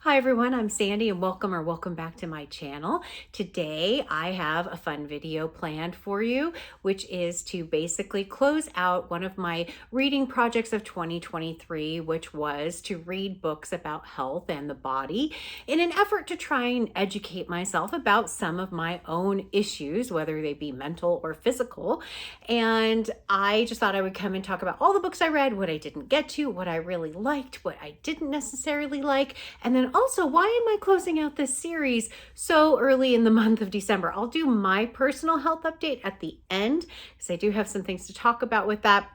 Hi everyone, I'm Sandy and welcome back to my channel. Today I have a fun video planned for you, which is to basically close out one of my reading projects of 2023, which was to read books about health and the body in an effort to try and educate myself about some of my own issues, whether they be mental or physical. And I just thought I would come and talk about all the books I read, what I didn't get to, what I really liked, what I didn't necessarily like, and then also, why am I closing out this series so early in the month of December? I'll do my personal health update at the end because I do have some things to talk about with that.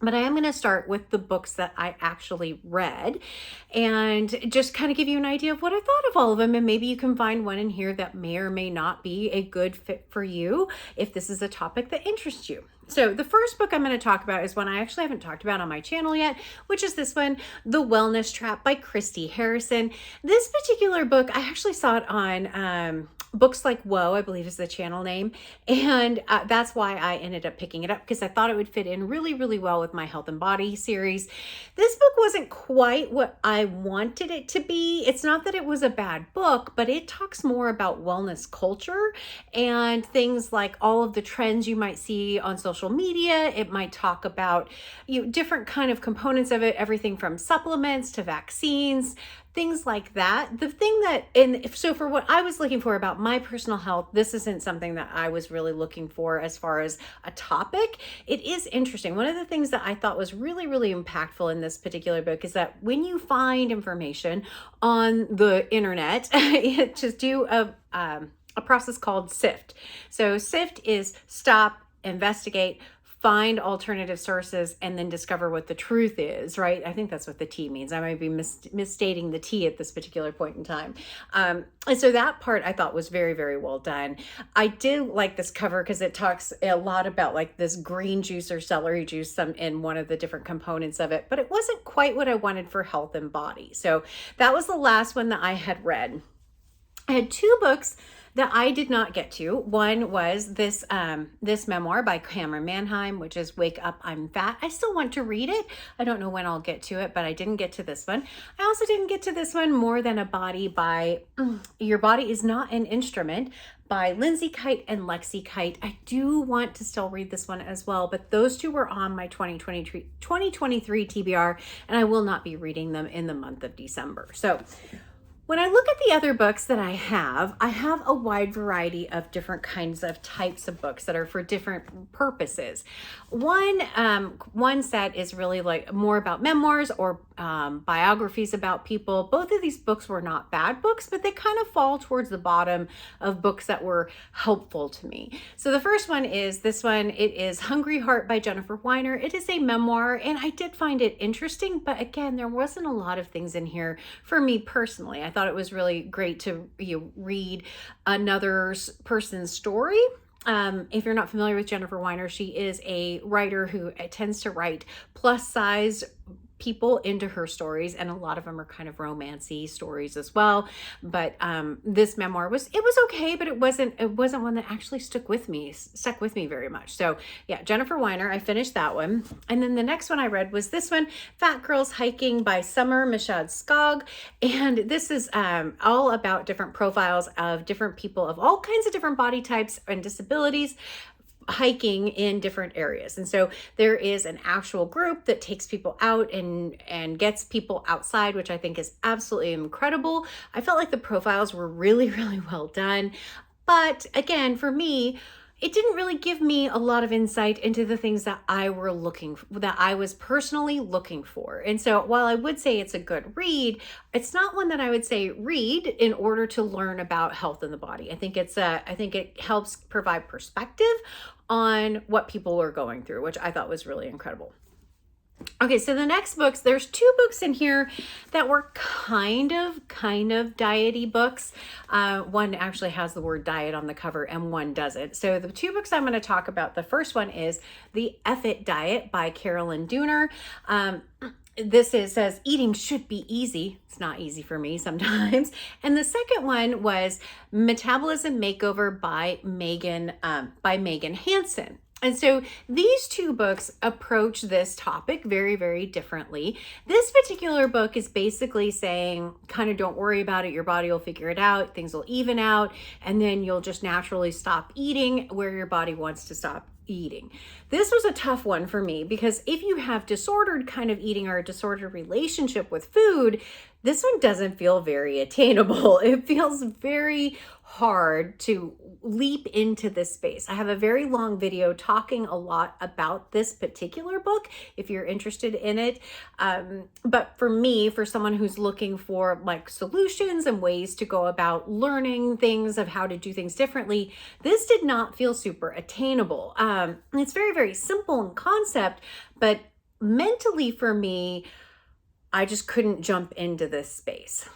But I am going to start with the books that I actually read and just kind of give you an idea of what I thought of all of them. And maybe you can find one in here that may or may not be a good fit for you if this is a topic that interests you. So the first book I'm going to talk about is one I actually haven't talked about on my channel yet, which is this one, The Wellness Trap by Christy Harrison. This particular book, I actually saw it on Books Like Whoa, I believe is the channel name. And that's why I ended up picking it up, because I thought it would fit in really, really well with my health and body series. This book wasn't quite what I wanted it to be. It's not that it was a bad book, but it talks more about wellness culture and things like all of the trends you might see on social media. It might talk about different kind of components of it, everything from supplements to vaccines, things like that. The thing that, so for what I was looking for about my personal health, this isn't something that I was really looking for as far as a topic. It is interesting. One of the things that I thought was really, really impactful in this particular book is that when you find information on the internet, just do a process called SIFT. So SIFT is stop, investigate, find alternative sources, and then discover what the truth is, right? I think that's what the T means. I might be misstating the T at this particular point in time. And so that part I thought was very, very well done. I did like this cover because it talks a lot about like this green juice or celery juice in one of the different components of it, but it wasn't quite what I wanted for health and body. So that was the last one that I had read. I had two books that I did not get to. One was this memoir by Cameron Manheim, which is Wake Up, I'm Fat. I still want to read it. I don't know when I'll get to it, but I didn't get to this one. I also didn't get to this one, More Than a Body by Your Body Is Not an Instrument by Lindsay Kite and Lexi Kite. I do want to still read this one as well, but those two were on my 2023 TBR, and I will not be reading them in the month of December. So when I look at the other books that I have a wide variety of different kinds of types of books that are for different purposes. One set is really like more about memoirs or biographies about people. Both of these books were not bad books, but they kind of fall towards the bottom of books that were helpful to me. So the first one is this one. It is Hungry Heart by Jennifer Weiner. It is a memoir, and I did find it interesting, but again, there wasn't a lot of things in here for me personally. I thought it was really great to read another person's story. If you're not familiar with Jennifer Weiner, she is a writer who tends to write plus size people into her stories, and a lot of them are kind of romancy stories as well. But this memoir was okay, but it wasn't one that actually stuck with me very much. So yeah, Jennifer Weiner, I finished that one. And then the next one I read was this one, Fat Girls Hiking by Summer Michaud-Skog. And this is all about different profiles of different people of all kinds of different body types and disabilities, hiking in different areas. And so there is an actual group that takes people out and gets people outside, which I think is absolutely incredible. I felt like the profiles were really, really well done. But again, for me, it didn't really give me a lot of insight into the things that I was personally looking for. And so while I would say it's a good read, it's not one that I would say read in order to learn about health in the body. I think it helps provide perspective on what people are going through, which I thought was really incredible. Okay, so the next books, there's two books in here that were kind of diety books. One actually has the word diet on the cover and one doesn't. So the two books I'm going to talk about, the first one is The Effit Diet by Carolyn Dooner. This says eating should be easy. It's not easy for me sometimes. And the second one was Metabolism Makeover by Megan Hansen. And so these two books approach this topic very, very differently. This particular book is basically saying, kind of don't worry about it. Your body will figure it out. Things will even out. And then you'll just naturally stop eating where your body wants to stop eating. This was a tough one for me because if you have disordered kind of eating or a disordered relationship with food, this one doesn't feel very attainable. It feels very hard to leap into this space. I have a very long video talking a lot about this particular book if you're interested in it. But for me, for someone who's looking for like solutions and ways to go about learning things of how to do things differently, this did not feel super attainable. It's very, very simple in concept, but mentally for me, I just couldn't jump into this space.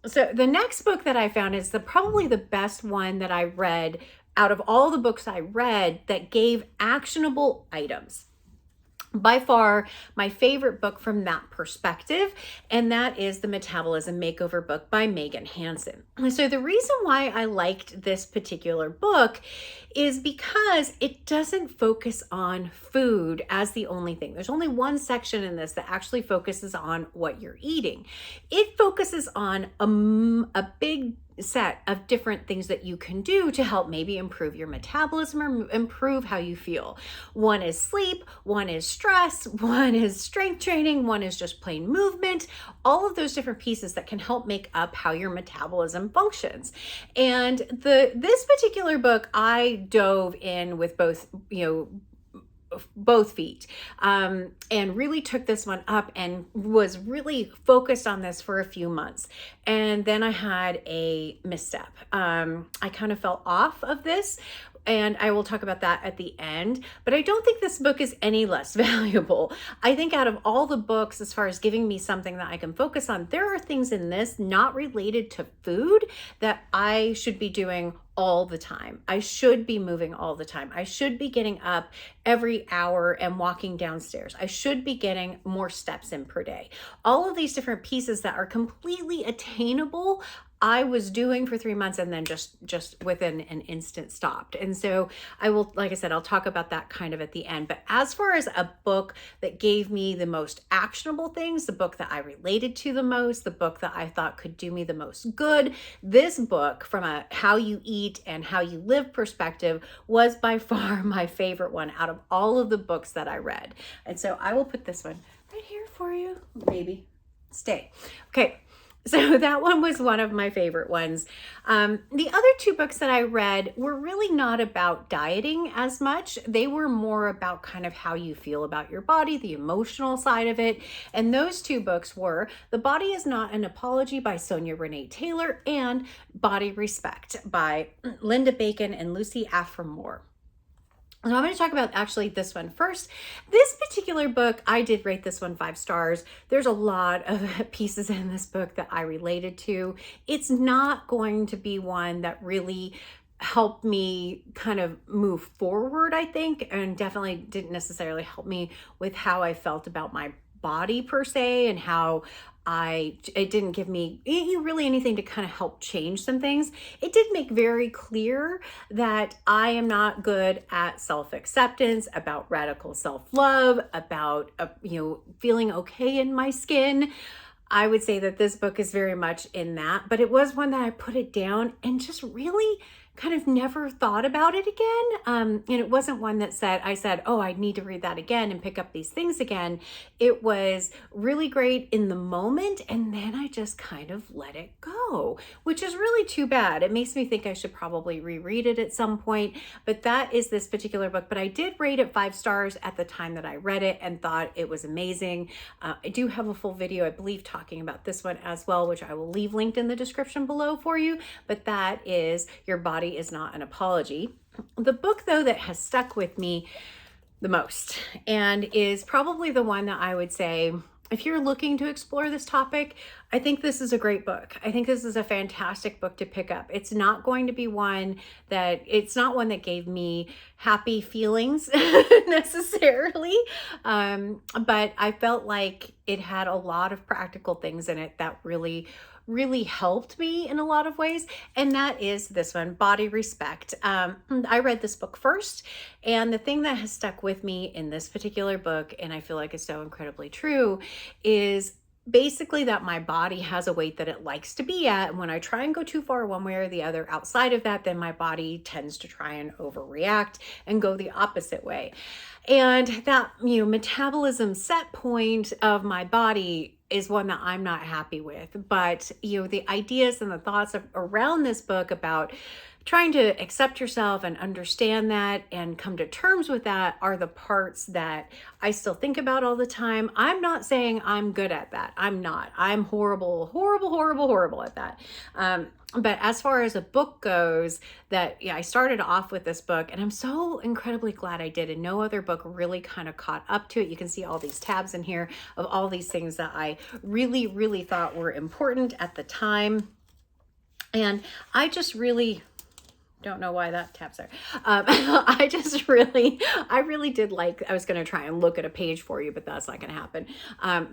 So the next book that I found is probably the best one that I read out of all the books I read that gave actionable items. By far my favorite book from that perspective, and that is the Metabolism Makeover book by Megan Hansen. So the reason why I liked this particular book is because it doesn't focus on food as the only thing. There's only one section in this that actually focuses on what you're eating. It focuses on a big set of different things that you can do to help maybe improve your metabolism or improve how you feel. One is sleep, one is stress, one is strength training, one is just plain movement, all of those different pieces that can help make up how your metabolism functions. And this particular book, I dove in with both feet and really took this one up and was really focused on this for a few months. And then I had a misstep. I kind of fell off of this, and I will talk about that at the end. But I don't think this book is any less valuable. I think out of all the books, as far as giving me something that I can focus on, there are things in this not related to food that I should be doing all the time. I should be moving all the time. I should be getting up every hour and walking downstairs. I should be getting more steps in per day. All of these different pieces that are completely attainable, I was doing for 3 months and then just within an instant stopped. And so I will, like I said, I'll talk about that kind of at the end. But as far as a book that gave me the most actionable things, the book that I related to the most, the book that I thought could do me the most good, this book from a how you eat and how you live perspective was by far my favorite one out of all of the books that I read. And so I will put this one right here for you. Maybe stay. Okay. So that one was one of my favorite ones. The other two books that I read were really not about dieting as much. They were more about kind of how you feel about your body, the emotional side of it. And those two books were The Body Is Not an Apology by Sonia Renee Taylor and Body Respect by Linda Bacon and Lucy Aframore. So I'm going to talk about actually this one first. This particular book, I did rate this one 5 stars. There's a lot of pieces in this book that I related to. It's not going to be one that really helped me kind of move forward, I think, and definitely didn't necessarily help me with how I felt about my body per se and how it didn't give me really anything to kind of help change some things. It did make very clear that I am not good at self-acceptance, about radical self-love, about, feeling okay in my skin. I would say that this book is very much in that, but it was one that I put it down and just really kind of never thought about it again. And it wasn't one that I said, oh, I need to read that again and pick up these things again. It was really great in the moment. And then I just kind of let it go, which is really too bad. It makes me think I should probably reread it at some point, but that is this particular book. But I did rate it 5 stars at the time that I read it and thought it was amazing. I do have a full video, I believe, talking about this one as well, which I will leave linked in the description below for you. But that is Your Body Is Not an Apology. The book, though, that has stuck with me the most and is probably the one that I would say, if you're looking to explore this topic, I think this is a great book. I think this is a fantastic book to pick up. It's not going to be it's not one that gave me happy feelings necessarily, but I felt like it had a lot of practical things in it that really really helped me in a lot of ways. And that is this one, Body Respect. I read this book first, and the thing that has stuck with me in this particular book, and I feel like is so incredibly true, is basically that my body has a weight that it likes to be at. And when I try and go too far one way or the other outside of that, then my body tends to try and overreact and go the opposite way. And that, metabolism set point of my body is one that I'm not happy with. But, the ideas and the thoughts around this book about trying to accept yourself and understand that and come to terms with that are the parts that I still think about all the time. I'm not saying I'm good at that. I'm not. I'm horrible at that. But as far as a book goes, I started off with this book, and I'm so incredibly glad I did. And no other book really kind of caught up to it. You can see all these tabs in here of all these things that I really thought were important at the time. And I just really don't know why that tab's there. I really did like, I was going to try and look at a page for you, but that's not going to happen.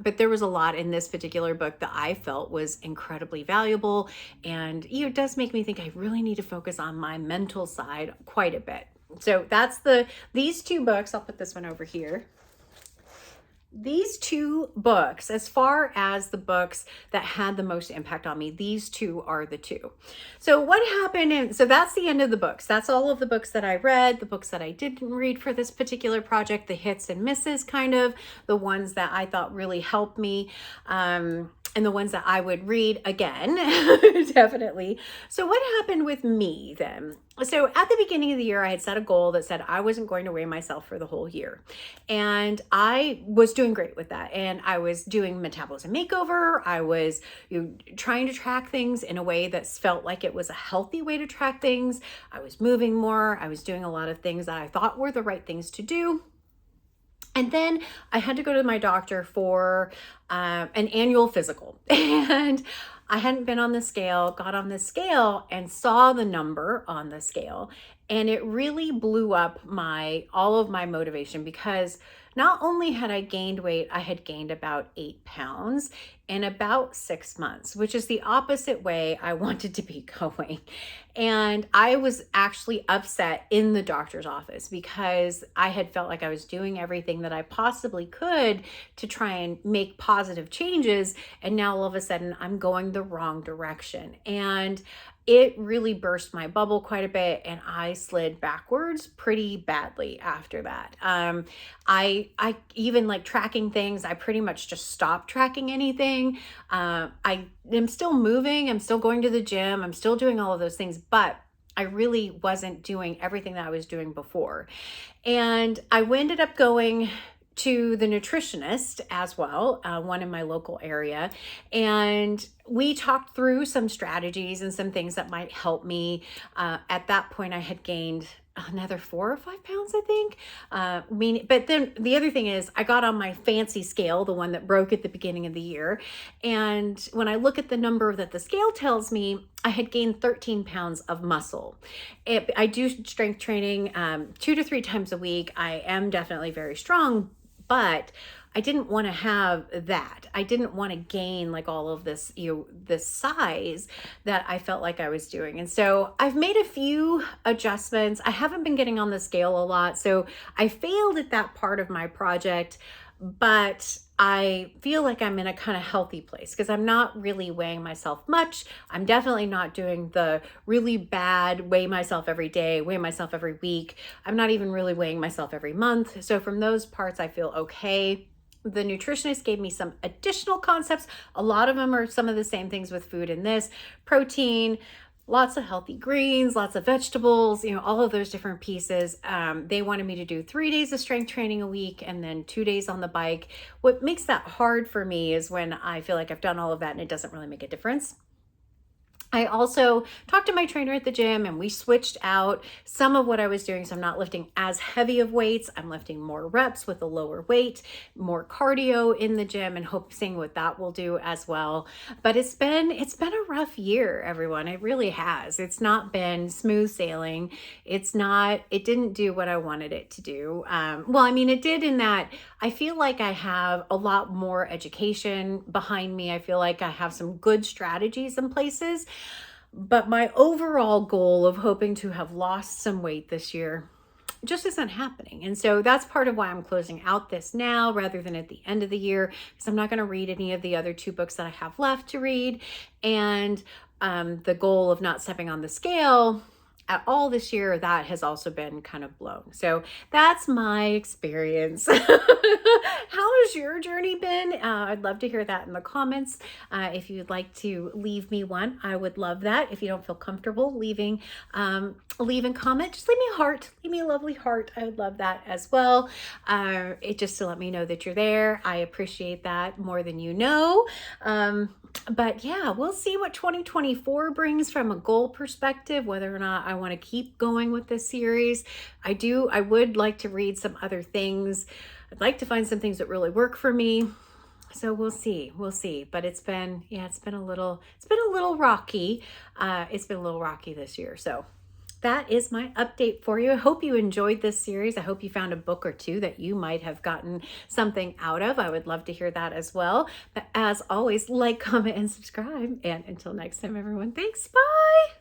But there was a lot in this particular book that I felt was incredibly valuable. And it does make me think I really need to focus on my mental side quite a bit. So that's these two books. I'll put this one over here. These two books, as far as the books that had the most impact on me, these two are the two. So what happened? So that's the end of the books. That's all of the books that I read, the books that I didn't read for this particular project, the hits and misses, kind of the ones that I thought really helped me. And the ones that I would read again, definitely. So what happened with me then? So at the beginning of the year, I had set a goal that said I wasn't going to weigh myself for the whole year. And I was doing great with that. And I was doing metabolism makeover. I was trying to track things in a way that felt like it was a healthy way to track things. I was moving more. I was doing a lot of things that I thought were the right things to do. And then I had to go to my doctor for an annual physical. And I hadn't been on the scale, got on the scale and saw the number on the scale. And it really blew up all of my motivation, because not only had I gained weight, I had gained about 8 pounds in about 6 months, which is the opposite way I wanted to be going. And I was actually upset in the doctor's office because I had felt like I was doing everything that I possibly could to try and make positive changes. And now all of a sudden I'm going the wrong direction. And it really burst my bubble quite a bit, and I slid backwards pretty badly after that. I even like tracking things. I pretty much just stopped tracking anything. I am still moving. I'm still going to the gym. I'm still doing all of those things, but I really wasn't doing everything that I was doing before. And I ended up going to the nutritionist as well, one in my local area. And we talked through some strategies and some things that might help me. At that point, I had gained another 4 or 5 pounds, I think. But then the other thing is I got on my fancy scale, the one that broke at the beginning of the year. And when I look at the number that the scale tells me, I had gained 13 pounds of muscle. I do strength training 2 to 3 times a week. I am definitely very strong, but I didn't want to have that. I didn't want to gain like all of this, this size that I felt like I was doing. And so I've made a few adjustments. I haven't been getting on the scale a lot. So I failed at that part of my project, but I feel like I'm in a kind of healthy place because I'm not really weighing myself much. I'm definitely not doing the really bad weigh myself every day, weigh myself every week. I'm not even really weighing myself every month. So from those parts, I feel okay. The nutritionist gave me some additional concepts. A lot of them are some of the same things with food in this: protein, lots of healthy greens, lots of vegetables, all of those different pieces. They wanted me to do 3 days of strength training a week and then 2 days on the bike. What makes that hard for me is when I feel like I've done all of that and it doesn't really make a difference. I also talked to my trainer at the gym and we switched out some of what I was doing. So I'm not lifting as heavy of weights. I'm lifting more reps with a lower weight, more cardio in the gym, and seeing what that will do as well. But it's been a rough year, everyone. It really has. It's not been smooth sailing. It didn't do what I wanted it to do. It did in that I feel like I have a lot more education behind me. I feel like I have some good strategies in places, but my overall goal of hoping to have lost some weight this year just isn't happening. And so that's part of why I'm closing out this now rather than at the end of the year, because I'm not going to read any of the other 2 books that I have left to read. And the goal of not stepping on the scale at all this year, that has also been kind of blown. So that's my experience. How has your journey been? I'd love to hear that in the comments. If you'd like to leave me one, I would love that. If you don't feel comfortable leaving a comment, just leave me a heart, leave me a lovely heart. I would love that as well. It just to let me know that you're there. I appreciate that more than you know. But yeah, we'll see what 2024 brings from a goal perspective, whether or not I want to keep going with this series. I would like to read some other things. I'd like to find some things that really work for me. So we'll see. But it's been a little rocky. It's been a little rocky this year. So that is my update for you. I hope you enjoyed this series. I hope you found a book or 2 that you might have gotten something out of. I would love to hear that as well. But as always, like, comment, and subscribe. And until next time, everyone, thanks. Bye.